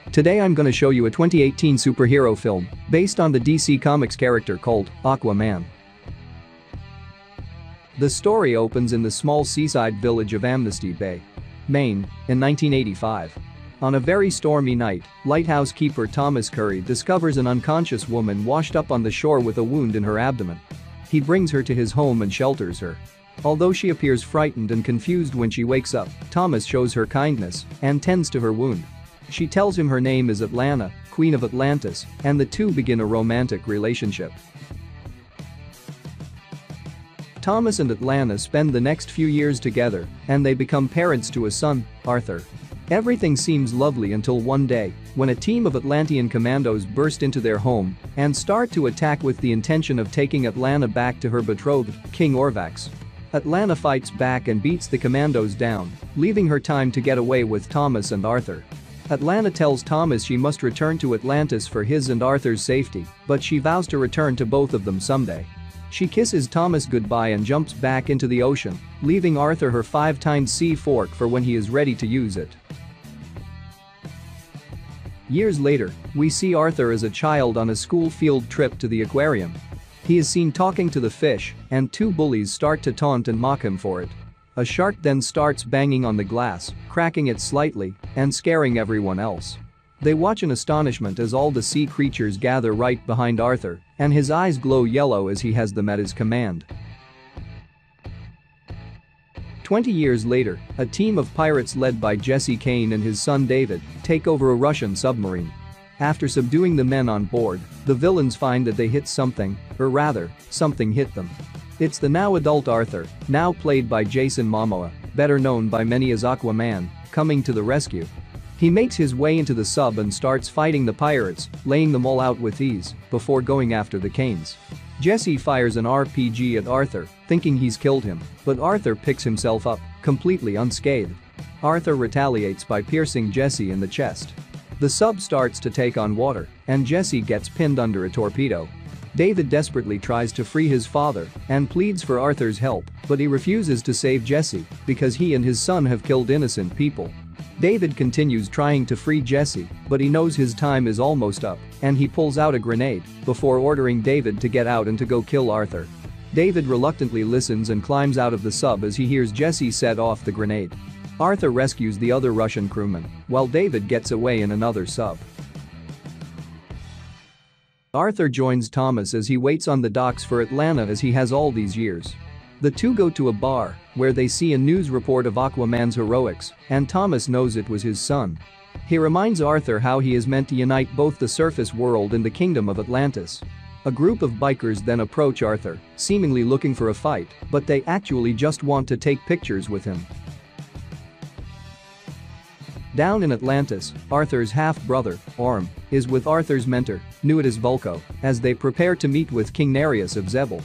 Today I'm gonna show you a 2018 superhero film based on the DC Comics character called Aquaman. The story opens in the small seaside village of Amnesty Bay, Maine, in 1985. On a very stormy night, lighthouse keeper Thomas Curry discovers an unconscious woman washed up on the shore with a wound in her abdomen. He brings her to his home and shelters her. Although she appears frightened and confused when she wakes up, Thomas shows her kindness and tends to her wound. She tells him her name is Atlanta, Queen of Atlantis, and the two begin a romantic relationship. Thomas and Atlanta spend the next few years together, and they become parents to a son, Arthur. Everything seems lovely until one day, when a team of Atlantean commandos burst into their home and start to attack with the intention of taking Atlanta back to her betrothed, King Orvax. Atlanta fights back and beats the commandos down, leaving her time to get away with Thomas and Arthur. Atlanta tells Thomas she must return to Atlantis for his and Arthur's safety, but she vows to return to both of them someday. She kisses Thomas goodbye and jumps back into the ocean, leaving Arthur her 5-tined sea fork for when he is ready to use it. Years later, we see Arthur as a child on a school field trip to the aquarium. He is seen talking to the fish, and two bullies start to taunt and mock him for it. A shark then starts banging on the glass, cracking it slightly, and scaring everyone else. They watch in astonishment as all the sea creatures gather right behind Arthur, and his eyes glow yellow as he has them at his command. 20 years later, a team of pirates led by Jesse Kane and his son David take over a Russian submarine. After subduing the men on board, the villains find that they hit something, or rather, something hit them. It's the now adult Arthur, now played by Jason Momoa, better known by many as Aquaman, coming to the rescue. He makes his way into the sub and starts fighting the pirates, laying them all out with ease, before going after the Kanes. Jesse fires an RPG at Arthur, thinking he's killed him, but Arthur picks himself up, completely unscathed. Arthur retaliates by piercing Jesse in the chest. The sub starts to take on water, and Jesse gets pinned under a torpedo. David desperately tries to free his father and pleads for Arthur's help, but he refuses to save Jesse because he and his son have killed innocent people. David continues trying to free Jesse, but he knows his time is almost up, and he pulls out a grenade before ordering David to get out and to go kill Arthur. David reluctantly listens and climbs out of the sub as he hears Jesse set off the grenade. Arthur rescues the other Russian crewman, while David gets away in another sub. Arthur joins Thomas as he waits on the docks for Atlanta as he has all these years. The two go to a bar, where they see a news report of Aquaman's heroics, and Thomas knows it was his son. He reminds Arthur how he is meant to unite both the surface world and the kingdom of Atlantis. A group of bikers then approach Arthur, seemingly looking for a fight, but they actually just want to take pictures with him. Down in Atlantis, Arthur's half-brother, Orm, is with Arthur's mentor, Nuitas Vulko, as they prepare to meet with King Nereus of Zebel.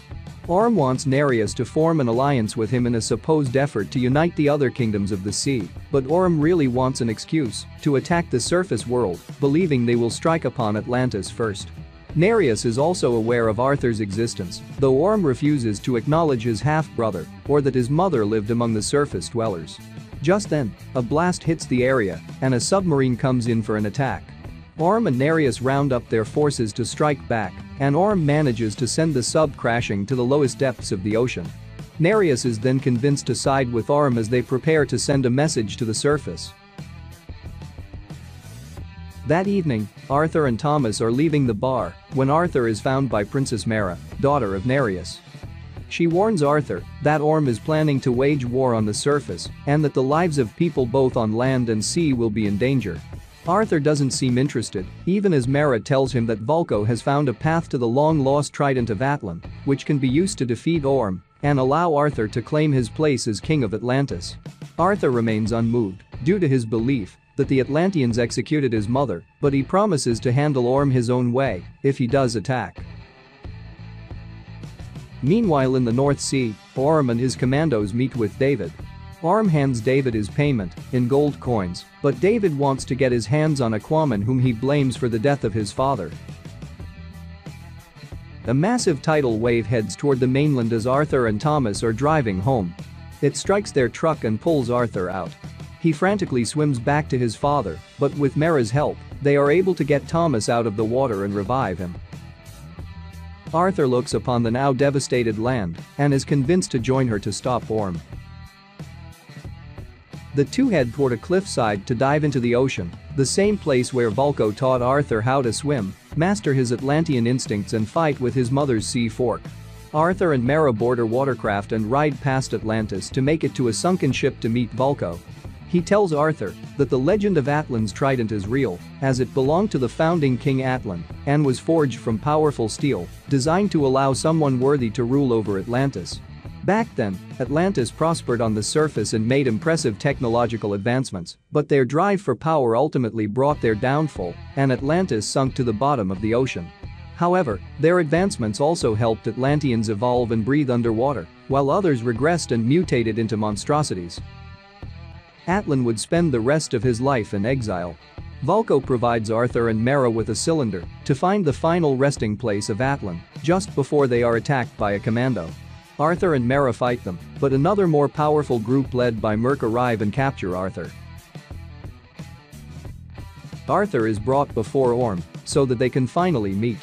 Orm wants Nereus to form an alliance with him in a supposed effort to unite the other kingdoms of the sea, but Orm really wants an excuse to attack the surface world, believing they will strike upon Atlantis first. Nereus is also aware of Arthur's existence, though Orm refuses to acknowledge his half-brother or that his mother lived among the surface dwellers. Just then, a blast hits the area, and a submarine comes in for an attack. Orm and Nereus round up their forces to strike back, and Orm manages to send the sub crashing to the lowest depths of the ocean. Nereus is then convinced to side with Orm as they prepare to send a message to the surface. That evening, Arthur and Thomas are leaving the bar when Arthur is found by Princess Mara, daughter of Nereus. She warns Arthur that Orm is planning to wage war on the surface and that the lives of people both on land and sea will be in danger. Arthur doesn't seem interested, even as Mara tells him that Vulko has found a path to the long-lost trident of Atlan, which can be used to defeat Orm and allow Arthur to claim his place as king of Atlantis. Arthur remains unmoved due to his belief that the Atlanteans executed his mother, but he promises to handle Orm his own way if he does attack. Meanwhile in the North Sea, Orm and his commandos meet with David. Orm hands David his payment in gold coins, but David wants to get his hands on Aquaman, whom he blames for the death of his father. A massive tidal wave heads toward the mainland as Arthur and Thomas are driving home. It strikes their truck and pulls Arthur out. He frantically swims back to his father, but with Mera's help, they are able to get Thomas out of the water and revive him. Arthur looks upon the now devastated land and is convinced to join her to stop Orm. The two head toward a cliffside to dive into the ocean, the same place where Vulko taught Arthur how to swim, master his Atlantean instincts and fight with his mother's sea fork. Arthur and Mera board a watercraft and ride past Atlantis to make it to a sunken ship to meet Vulko. He tells Arthur that the legend of Atlan's trident is real, as it belonged to the founding King Atlan and was forged from powerful steel, designed to allow someone worthy to rule over Atlantis. Back then, Atlantis prospered on the surface and made impressive technological advancements, but their drive for power ultimately brought their downfall, and Atlantis sunk to the bottom of the ocean. However, their advancements also helped Atlanteans evolve and breathe underwater, while others regressed and mutated into monstrosities. Atlan would spend the rest of his life in exile. Vulko provides Arthur and Mera with a cylinder to find the final resting place of Atlan, just before they are attacked by a commando. Arthur and Mera fight them, but another more powerful group led by Merc arrive and capture Arthur. Arthur is brought before Orm so that they can finally meet.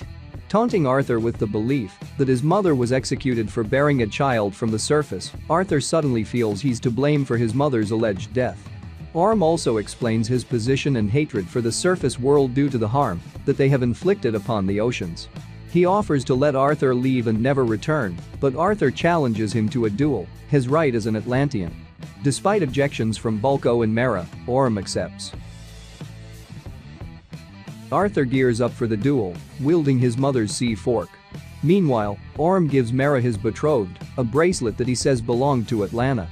Taunting Arthur with the belief that his mother was executed for bearing a child from the surface, Arthur suddenly feels he's to blame for his mother's alleged death. Orm also explains his position and hatred for the surface world due to the harm that they have inflicted upon the oceans. He offers to let Arthur leave and never return, but Arthur challenges him to a duel, his right as an Atlantean. Despite objections from Vulko and Mera, Orm accepts. Arthur gears up for the duel, wielding his mother's sea fork. Meanwhile, Orm gives Mera his betrothed, a bracelet that he says belonged to Atlanta.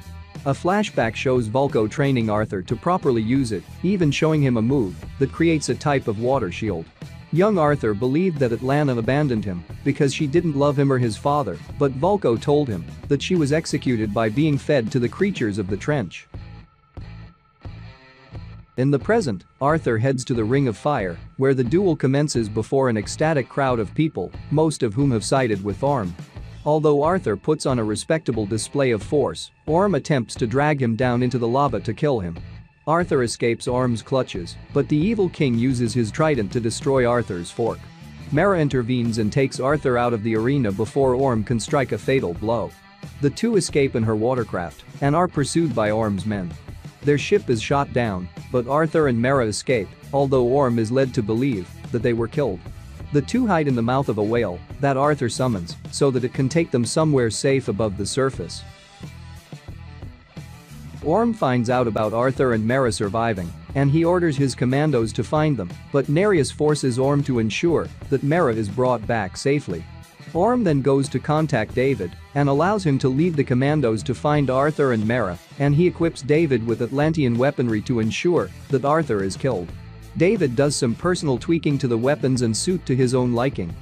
A flashback shows Vulko training Arthur to properly use it, even showing him a move that creates a type of water shield. Young Arthur believed that Atlanta abandoned him because she didn't love him or his father, but Vulko told him that she was executed by being fed to the creatures of the trench. In the present, Arthur heads to the Ring of Fire, where the duel commences before an ecstatic crowd of people, most of whom have sided with Orm. Although Arthur puts on a respectable display of force, Orm attempts to drag him down into the lava to kill him. Arthur escapes Orm's clutches, but the evil king uses his trident to destroy Arthur's fork. Mera intervenes and takes Arthur out of the arena before Orm can strike a fatal blow. The two escape in her watercraft and are pursued by Orm's men. Their ship is shot down, but Arthur and Mera escape, although Orm is led to believe that they were killed. The two hide in the mouth of a whale that Arthur summons so that it can take them somewhere safe above the surface. Orm finds out about Arthur and Mera surviving, and he orders his commandos to find them, but Nereus forces Orm to ensure that Mera is brought back safely. Orm then goes to contact David and allows him to lead the commandos to find Arthur and Mera, and he equips David with Atlantean weaponry to ensure that Arthur is killed. David does some personal tweaking to the weapons and suit to his own liking.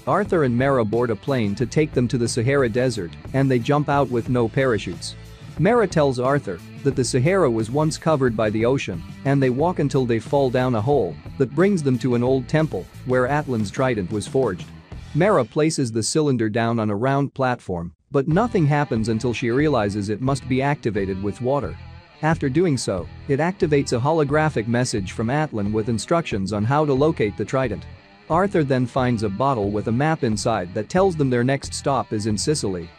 Arthur and Mera board a plane to take them to the Sahara Desert, and they jump out with no parachutes. Mera tells Arthur that the Sahara was once covered by the ocean, and they walk until they fall down a hole that brings them to an old temple where Atlan's trident was forged. Mera places the cylinder down on a round platform, but nothing happens until she realizes it must be activated with water. After doing so, it activates a holographic message from Atlan with instructions on how to locate the trident. Arthur then finds a bottle with a map inside that tells them their next stop is in Sicily.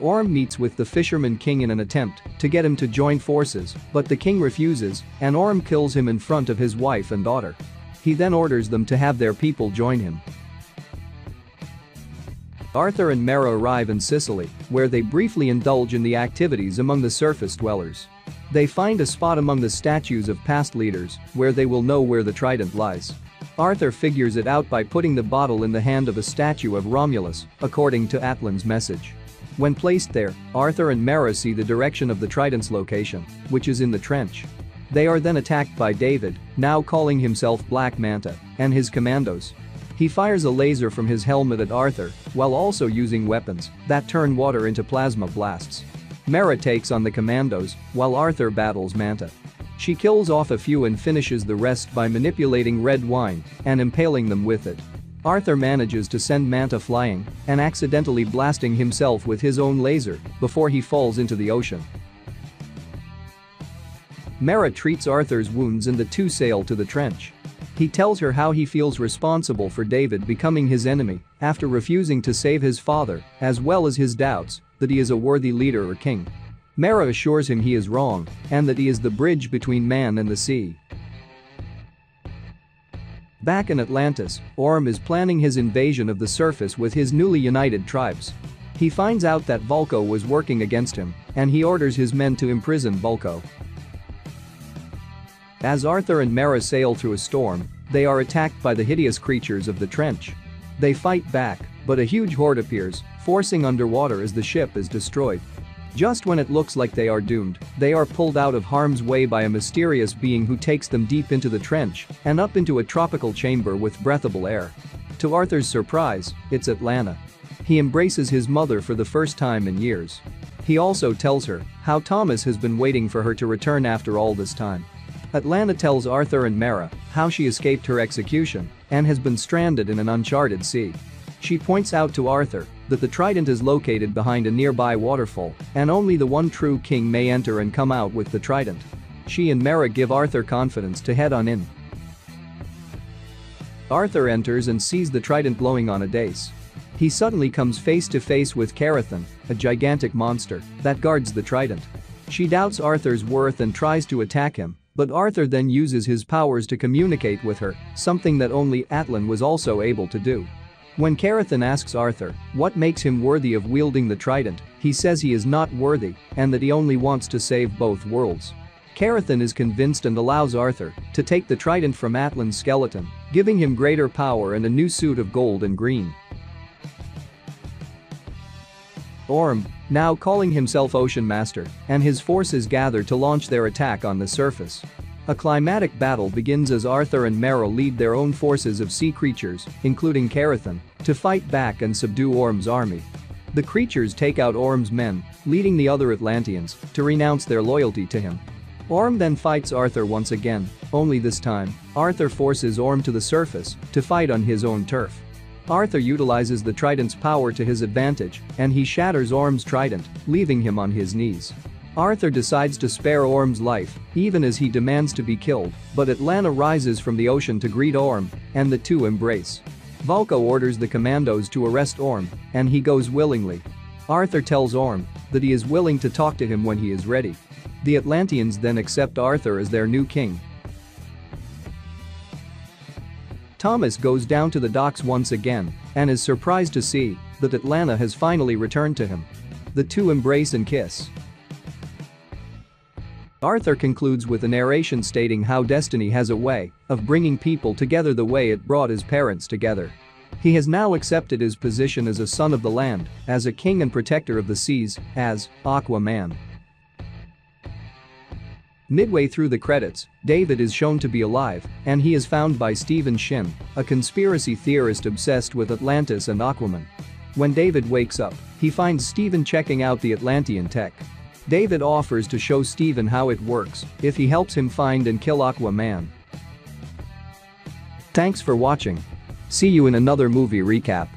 Orm meets with the Fisherman King in an attempt to get him to join forces, but the king refuses, and Orm kills him in front of his wife and daughter. He then orders them to have their people join him. Arthur and Mera arrive in Sicily, where they briefly indulge in the activities among the surface dwellers. They find a spot among the statues of past leaders where they will know where the trident lies. Arthur figures it out by putting the bottle in the hand of a statue of Romulus, according to Atlan's message. When placed there, Arthur and Mera see the direction of the trident's location, which is in the trench. They are then attacked by David, now calling himself Black Manta, and his commandos. He fires a laser from his helmet at Arthur, while also using weapons that turn water into plasma blasts. Mera takes on the commandos, while Arthur battles Manta. She kills off a few and finishes the rest by manipulating red wine and impaling them with it. Arthur manages to send Manta flying and accidentally blasting himself with his own laser before he falls into the ocean. Mera treats Arthur's wounds and the two sail to the trench. He tells her how he feels responsible for David becoming his enemy after refusing to save his father, as well as his doubts that he is a worthy leader or king. Mera assures him he is wrong and that he is the bridge between man and the sea. Back in Atlantis, Orm is planning his invasion of the surface with his newly united tribes. He finds out that Vulko was working against him, and he orders his men to imprison Vulko. As Arthur and Mera sail through a storm, they are attacked by the hideous creatures of the trench. They fight back, but a huge horde appears, forcing underwater as the ship is destroyed. Just when it looks like they are doomed, they are pulled out of harm's way by a mysterious being who takes them deep into the trench and up into a tropical chamber with breathable air. To Arthur's surprise, it's Atlanta. He embraces his mother for the first time in years. He also tells her how Thomas has been waiting for her to return after all this time. Atlanta tells Arthur and Mera how she escaped her execution and has been stranded in an uncharted sea. She points out to Arthur that the trident is located behind a nearby waterfall and only the one true king may enter and come out with the trident. She and Mera give Arthur confidence to head on in. Arthur enters and sees the trident glowing on a dais. He suddenly comes face to face with Carathan, a gigantic monster that guards the trident. She doubts Arthur's worth and tries to attack him, but Arthur then uses his powers to communicate with her, something that only Atlan was also able to do. When Carathan asks Arthur what makes him worthy of wielding the trident, he says he is not worthy and that he only wants to save both worlds. Carathan is convinced and allows Arthur to take the trident from Atlan's skeleton, giving him greater power and a new suit of gold and green. Orm, now calling himself Ocean Master, and his forces gather to launch their attack on the surface. A climatic battle begins as Arthur and Mera lead their own forces of sea creatures, including Carathan, to fight back and subdue Orm's army. The creatures take out Orm's men, leading the other Atlanteans to renounce their loyalty to him. Orm then fights Arthur once again, only this time, Arthur forces Orm to the surface to fight on his own turf. Arthur utilizes the trident's power to his advantage, and he shatters Orm's trident, leaving him on his knees. Arthur decides to spare Orm's life, even as he demands to be killed, but Atlanta rises from the ocean to greet Orm, and the two embrace. Vulko orders the commandos to arrest Orm, and he goes willingly. Arthur tells Orm that he is willing to talk to him when he is ready. The Atlanteans then accept Arthur as their new king. Thomas goes down to the docks once again and is surprised to see that Atlanta has finally returned to him. The two embrace and kiss. Arthur concludes with a narration stating how destiny has a way of bringing people together the way it brought his parents together. He has now accepted his position as a son of the land, as a king and protector of the seas, as Aquaman. Midway through the credits, David is shown to be alive, and he is found by Stephen Shin, a conspiracy theorist obsessed with Atlantis and Aquaman. When David wakes up, he finds Stephen checking out the Atlantean tech. David offers to show Stephen how it works if he helps him find and kill Aquaman. Thanks for watching. See you in another movie recap.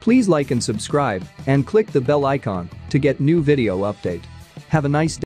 Please like and subscribe and click the bell icon to get new video update. Have a nice day.